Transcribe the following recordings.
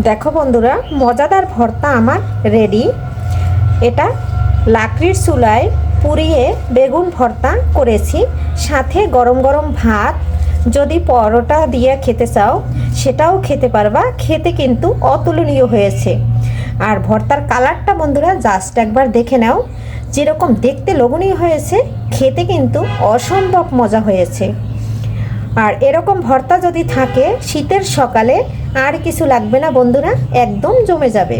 দেখো বন্ধুরা, মজাদার ভর্তা আমার রেডি। এটা লাকড়ির চুলায় পুড়িয়ে বেগুন ভর্তা করেছি, সাথে গরম গরম ভাত। যদি পরোটা দিয়ে খেতে চাও সেটাও খেতে পারবা, খেতে কিন্তু অতুলনীয় হয়েছে। আর ভর্তার কালারটা বন্ধুরা জাস্ট একবার দেখে নাও, যেরকম দেখতে লোভনীয় হয়েছে, খেতে কিন্তু অসম্ভব মজা হয়েছে। আর এরকম ভর্তা যদি থাকে শীতের সকালে, আর কিছু লাগবে না বন্ধুরা, একদম জমে যাবে।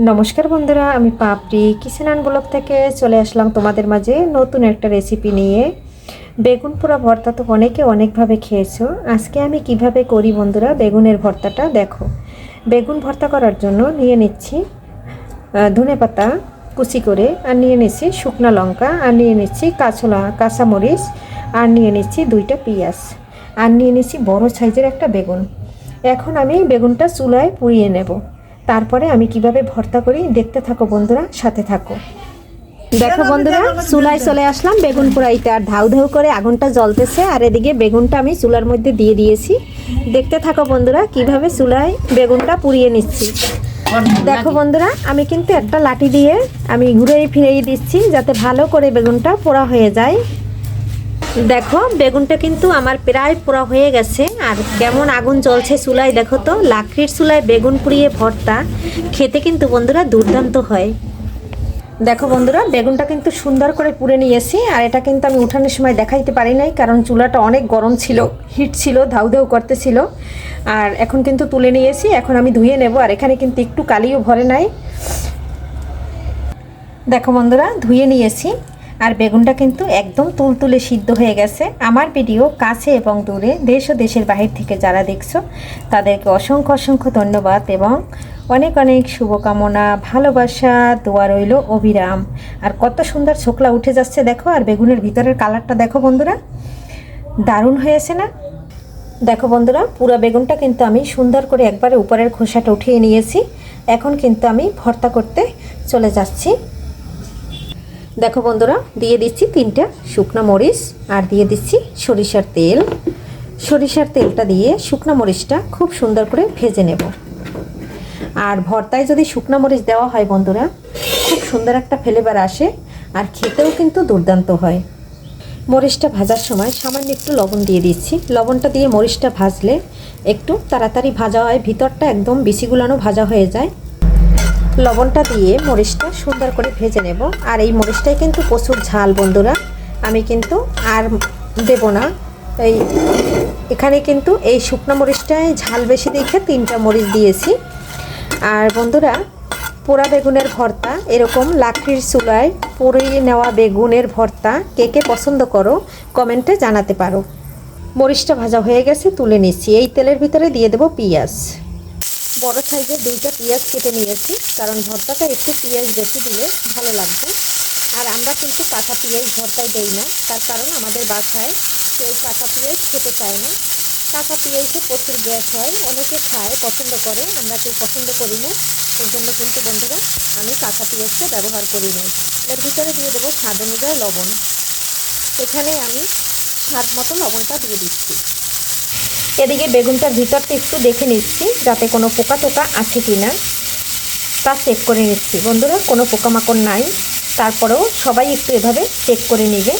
নমস্কার বন্ধুরা, আমি পাপড়ি কিচেন অ্যান্ড ব্লগ থেকে চলে আসলাম তোমাদের মাঝে নতুন একটা রেসিপি নিয়ে। বেগুন পোড়া ভর্তা তো অনেকে অনেকভাবে খেয়েছো, আজকে আমি কিভাবে করি বন্ধুরা বেগুনের ভর্তাটা দেখো। বেগুন ভর্তা করার জন্য নিয়ে নিচ্ছি ধনেপাতা কুচি করে, আর নিয়ে নিচ্ছি শুকনো লঙ্কা, আর নিয়ে নিচ্ছি কাঁচামরিচ, আর নিয়ে নিচ্ছি 2টা পেঁয়াজ, আর নিয়ে নিচ্ছি বড় সাইজের একটা বেগুন। এখন আমি বেগুনটা চুলায় পুড়িয়ে নেব, তারপরে আমি কিভাবে ভর্তা করি দেখতে থাকো বন্ধুরা, সাথে থাকো। দেখো বন্ধুরা, চুলায় চলে আসলাম বেগুন পোড়াইতে, আর ধাউ ধাউ করে আগুনটা জ্বলতেছে, আর এদিকে বেগুনটা আমি চুলার মধ্যে দিয়ে দিয়েছি। দেখতে থাকো বন্ধুরা কিভাবে চুলায় বেগুনটা পুড়িয়ে নিচ্ছি। দেখো বন্ধুরা, আমি কিন্তু একটা লাঠি দিয়ে আমি ঘুরে ফিরিয়ে দিচ্ছি যাতে ভালো করে বেগুনটা পোড়া হয়ে যায়। দেখো বেগুনটা কিন্তু আমার প্রায় পোড়া হয়ে গেছে, আর কেমন আগুন জ্বলছে চুলায়, দেখো তো। লাকড়ির চুলায় বেগুন পুড়িয়ে ভর্তা খেতে কিন্তু বন্ধুরা দুর্দান্ত হয়। দেখো বন্ধুরা, বেগুনটা কিন্তু সুন্দর করে পুড়ে নিয়েছি, আর এটা কিন্তু আমি উঠানোর সময় দেখাইতে পারি নাই, কারণ চুলাটা অনেক গরম ছিল, হিট ছিল, ধাউ ধাউ করতেছিল। আর এখন কিন্তু তুলে নিয়েছি, এখন আমি ধুয়ে নেব। আর এখানে কিন্তু একটু কালিও ভরে নাই। দেখো বন্ধুরা, ধুয়ে নিয়েছি, আর বেগুনটা কিন্তু একদম তুলতুলে সিদ্ধ হয়ে গেছে। আমার ভিডিও কাছে এবং দূরে, দেশ ও দেশের বাহির থেকে যারা দেখছো তাদেরকে অসংখ্য অসংখ্য ধন্যবাদ এবং অনেক অনেক শুভকামনা, ভালোবাসা, দোয়া রইল অবিরাম। আর কত সুন্দর ছোকলা উঠে যাচ্ছে দেখো, আর বেগুনের ভিতরের কালারটা দেখো বন্ধুরা, দারুণ হয়েছে না? দেখো বন্ধুরা, পুরো বেগুনটা কিন্তু আমি সুন্দর করে একবারে উপরের খোসাটা উঠিয়ে নিয়েছি। এখন কিন্তু আমি ভর্তা করতে চলে যাচ্ছি। দেখো বন্ধুরা, দিয়ে দিচ্ছি 3টা শুকনো মরিচ, আর দিয়ে দিচ্ছি সরিষার তেল। সরিষার তেলটা দিয়ে শুকনো মরিচটা খুব সুন্দর করে ভেজে নেব। আর ভর্তায় যদি শুকনো মরিচ দেওয়া হয় বন্ধুরা, খুব সুন্দর একটা ফ্লেভার আসে, আর খেতেও কিন্তু দুর্দান্ত হয়। মরিচটা ভাজার সময় সামান্য একটু লবণ দিয়ে দিচ্ছি। লবণটা দিয়ে মরিচটা ভাজলে একটু তাড়াতাড়ি ভাজা হয়, ভিতরটা একদম বিচিগুলানো ভাজা হয়ে যায়। লবণটা দিয়ে মরিচটা সুন্দর করে ভেজে নেব। আর এই মরিচটাই কিন্তু প্রচুর ঝাল বন্ধুরা, আমি কিন্তু আর দেব না। এখানে কিন্তু এই শুকনো মরিচটায় ঝাল বেশি দেখে 3টা মরিচ দিয়েছি। আর বন্ধুরা, পোড়া বেগুনের ভর্তা, এরকম লাকড়ির চুলায় পুড়িয়ে নেওয়া বেগুনের ভর্তা কে কে পছন্দ করো কমেন্টে জানাতে পারো। মরিচটা ভাজা হয়ে গেছে, তুলে নিচ্ছি। এই তেলের ভিতরে দিয়ে দেব পেঁয়াজ। বড় সাইজের 2টা পেঁয়াজ কেটে নিয়েছি, কারণ ভর্তাটা একটু পেঁয়াজ বেশি দিলে ভালো লাগবে। আর আমরা কিন্তু কাঁচা পেঁয়াজ ভর্তায় দেই না, তার কারণ আমাদের বাসায় কেউ কাঁচা পেঁয়াজ খেতে চায় না। কাঁচা পেঁয়াজে প্রচুর গ্যাস হয়, অনেকে খায়, পছন্দ করে, আমরা কেউ পছন্দ করি না। এর জন্য কিন্তু বন্ধুরা আমি কাঁচা পেঁয়াজটা ব্যবহার করি না। এর ভিতরে দিয়ে দেবো স্বাদ অনুযায়ী লবণ। এখানে আমি স্বাদ মতো লবণটা দিয়ে দিচ্ছি। এদিকে বেগুনটার ভিতরটা একটু দেখে নিচ্ছি যাতে কোনো পোকা টোকা আছে কি না, তা চেক করে নিচ্ছি বন্ধুরা। কোনো পোকামাকড় নাই, তারপরেও সবাই একটু এভাবে চেক করে নেবে।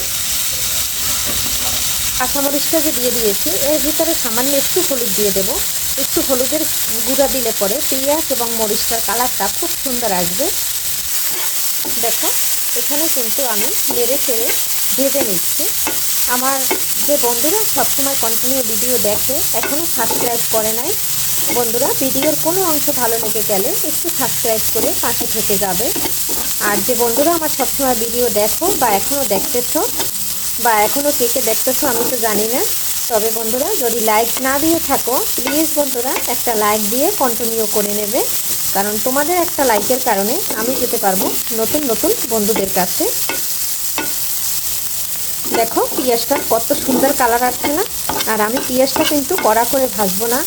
কাঁচামরিচটা যে দিয়ে দিয়েছি, এর ভিতরে সামান্য একটু হলুদ দিয়ে দেবো। একটু হলুদের গুঁড়া দিলে পরে পেঁয়াজ এবং মরিচটার কালারটা খুব সুন্দর আসবে। দেখো, এখানে কিন্তু আমি নেড়ে চেড়ে ভেজে নিচ্ছি। আমার যে বন্ধুরা সবসময় কন্টিনিউ ভিডিও দেখে, এখনও সাবস্ক্রাইব করে নাই বন্ধুরা, ভিডিওর কোনো অংশ ভালো লেগে গেলে একটু সাবস্ক্রাইব করে পাশে থেকে যাবে। আর যে বন্ধুরা আমার সবসময় ভিডিও দেখো বা এখনও দেখতেছো, বা এখনও কে কে দেখতেছো আমি তো জানি না, তবে বন্ধুরা যদি লাইক না দিয়ে থাকো প্লিজ বন্ধুরা একটা লাইক দিয়ে কন্টিনিউ করে নেবে, কারণ তোমাদের একটা লাইকের কারণে আমি যেতে পারবো নতুন নতুন বন্ধুদের কাছে। দেখো পেঁয়াজটার কত সুন্দর কালার আসছে না? আর আমি পেঁয়াজটা কিন্তু কড়া করে ভাজবো না।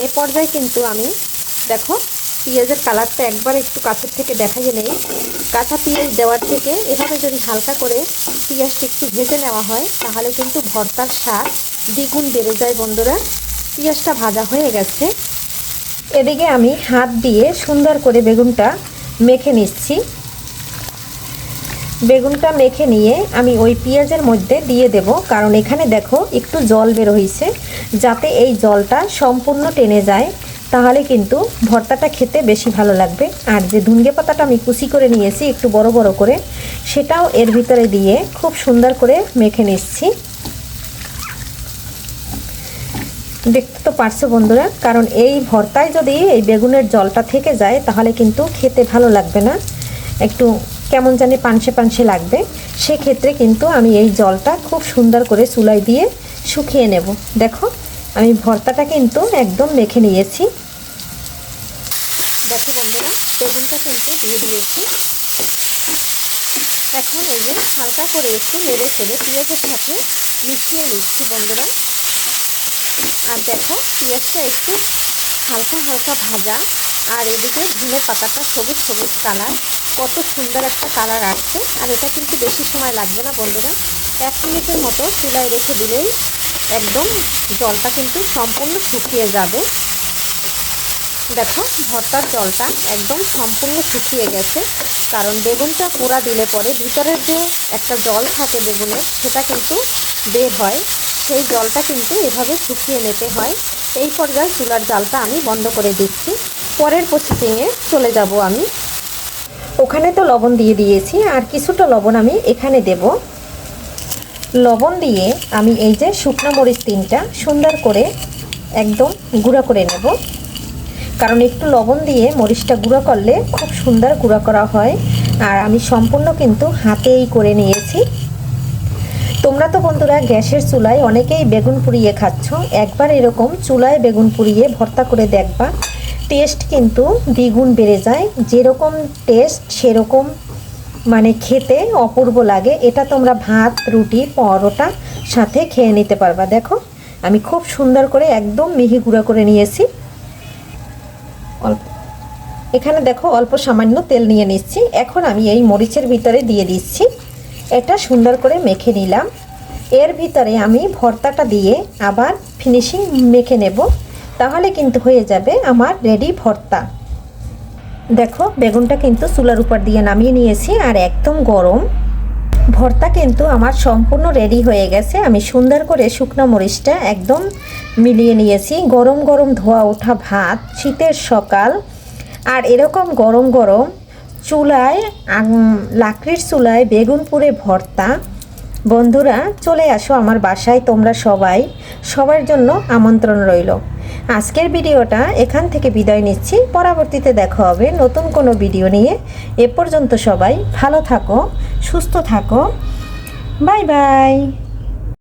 এ পর্যায়ে কিন্তু আমি দেখো পেঁয়াজের কালারটা একবার একটু কাছের থেকে দেখাইয়ে নেই। কাঁচা পেঁয়াজ দেওয়ার থেকে এভাবে যদি হালকা করে পেঁয়াজটা একটু ভেজে নেওয়া হয়, তাহলে কিন্তু ভর্তার স্বাদ দ্বিগুণ বেড়ে যায় বন্ধুরা। পেঁয়াজটা ভাজা হয়ে গেছে, এদিকে আমি হাত দিয়ে সুন্দর করে বেগুনটা মেখে নিচ্ছি। বেগুনটা মেখে নিয়ে আমি ওই পেঁয়াজের মধ্যে দিয়ে দেব, কারণ এখানে দেখো একটু জল বের হয়েছে, যাতে এই জলটা সম্পূর্ণ টেনে যায়, তাহলে কিন্তু ভর্তাটা খেতে বেশি ভালো লাগবে। আর যে ধুনগে পাতাটা আমি কুচি করে নিয়েছি একটু বড় বড় করে, সেটাও এর ভিতরে দিয়ে খুব সুন্দর করে মেখে নিচ্ছি। দেখতে তো পারছো বন্ধুরা, কারণ এই ভর্তায় যদি এই বেগুনের জলটা থেকে যায় তাহলে কিন্তু খেতে ভালো লাগবে না, একটু কেমন জানি পানসে পানসে লাগবে। সেক্ষেত্রে কিন্তু আমি এই জলটা খুব সুন্দর করে চুলায় দিয়ে শুকিয়ে নেব। দেখো আমি ভর্তাটা কিন্তু একদম মেখে নিয়েছি। দেখো বন্ধুরা, বেগুনটা কিন্তু দিয়ে দিয়েছি। এখন এই যে হালকা করে একটু নেড়ে ছেড়ে পেঁয়াজের সাথে মিশিয়ে নিচ্ছি বন্ধুরা। আর দেখো পেঁয়াজটা একটু হালকা হালকা ভাজা, আর এদিকে ধনে পাতাটা সবুজ সবুজ কালার, কত সুন্দর একটা কালার আসছে। আর এটা কিন্তু বেশি সময় লাগবে না বন্ধুরা, 1 মিনিটের মতো চুলায় রেখে দিলেই একদম জলটা কিন্তু সম্পূর্ণ শুকিয়ে যাবে। দেখো ভর্তার জলটা একদম সম্পূর্ণ শুকিয়ে গেছে, কারণ বেগুনটা পোড়া দিলে পরে ভিতরের যে একটা জল থাকে বেগুনের, সেটা কিন্তু বের হয়। সেই জলটা কিন্তু এভাবে শুকিয়ে নিতে হয়। এই পর্যায়ে চুলার জালটা আমি বন্ধ করে দিচ্ছি। পরের প্রসেসিংয়ে চলে যাব আমি। ওখানে তো লবণ দিয়ে দিয়েছি, আর কিছুটা লবণ আমি এখানে দেব। লবণ দিয়ে আমি এই যে শুকনো মরিচ 3টা সুন্দর করে একদম গুঁড়া করে নেব, কারণ একটু লবণ দিয়ে মরিচটা গুঁড়ো করলে খুব সুন্দর গুঁড়া করা হয়। আর আমি সম্পূর্ণ কিন্তু হাতেই করে নিয়েছি। তোমরা তো বন্ধুরা গ্যাসের চুলায় অনেকেই বেগুন পুড়িয়ে খাচ্ছ, একবার এরকম চুলায় বেগুন পুড়িয়ে ভর্তা করে দেখবা, টেস্ট কিন্তু দ্বিগুণ বেড়ে যায়। যেরকম টেস্ট সেরকম মানে খেতে অপূর্ব লাগে। এটা তোমরা ভাত, রুটি, পরোটা সাথে খেয়ে নিতে পারবা। দেখো আমি খুব সুন্দর করে একদম মিহি গুঁড়া করে নিয়েছি। অল্প এখানে দেখো অল্প সামান্য তেল নিয়ে নিচ্ছি। এখন আমি এই মরিচের ভিতরে দিয়ে দিচ্ছি, এটা সুন্দর করে মেখে নিলাম। এর ভিতরে আমি ভর্তাটা দিয়ে আবার ফিনিশিং মেখে নেব, তাহলে কিন্তু হয়ে যাবে আমার রেডি ভর্তা। দেখো বেগুনটা কিন্তু চুলার উপর দিয়ে নামিয়ে নিয়েছি, আর একদম গরম। ভর্তা কিন্তু আমার সম্পূর্ণ রেডি হয়ে গেছে। আমি সুন্দর করে শুকনো মরিচটা একদম মিলিয়ে নিয়েছি। গরম গরম ধোয়া ওঠা ভাত, শীতের সকাল, আর এরকম গরম গরম চুলায় লাকড়ির চুলায় বেগুন পুড়ে ভর্তা। বন্ধুরা চলে আসো আমার বাসায়, তোমরা সবার জন্য আমন্ত্রণ রইল। আজকের ভিডিওটা এখান থেকে বিদায় নিচ্ছি, পরবর্তীতে দেখা হবে নতুন কোনো ভিডিও নিয়ে। এ পর্যন্ত সবাই ভালো থাকো, সুস্থ থাকো, বাই বাই।